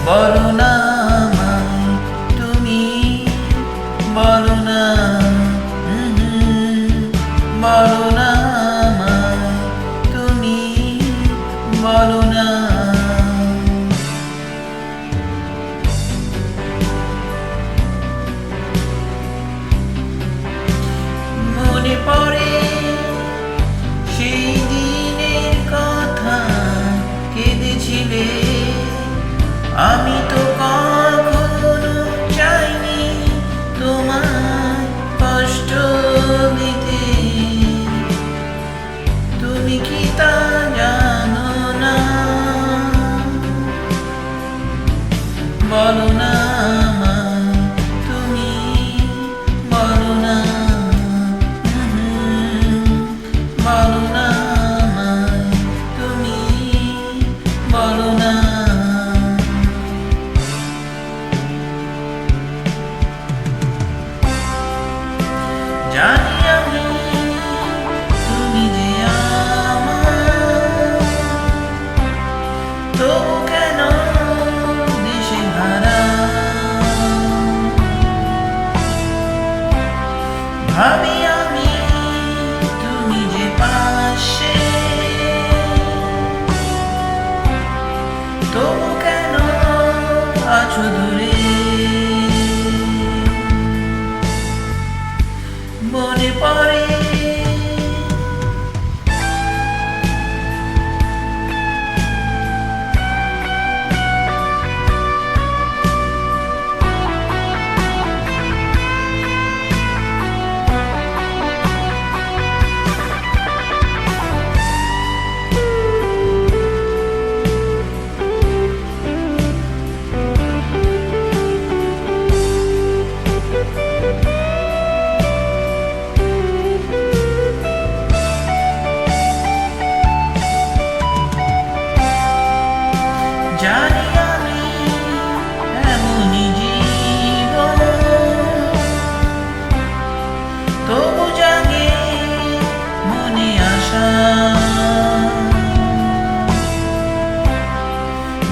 বলো না আমায় তুমি, বলো না, বলো না আমায় তুমি, বলো না। মনে পড়ে সেই দিনের কথা, কেঁদেছিলে। আমি তো কখনো চাইনি তোমায় কষ্ট দিতে, তুমি কি তা জানো না? বলো না আমায় তুমি, বলো না, বলো না আমায় তুমি, বলো না। জানি আমি তুমি যে আমার, তবু কেন দিশেহারা? ভাবি আমি তুমি যে পাশে, তবু কেন আছো দূরে? মনে পড়ে জানি আমি এমনই জীবন, তবু জাগে মনে আশা।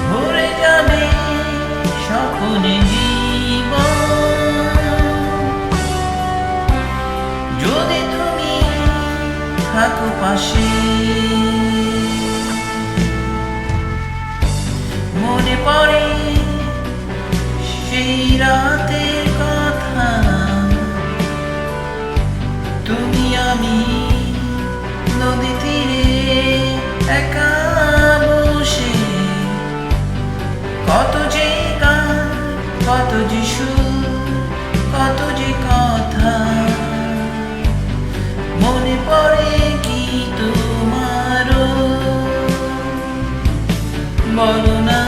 ভরে যাবে স্বপ্নে জীবন, যদি তুমি থাকো পাশে। মনে পড়ে সেই রাতের কথা, তুমি আমি নদী তীরে একা বসে, কত যে গান, কত যে সুর, কত যে কথা। মনে পড়ে কি তোমারও? বলো না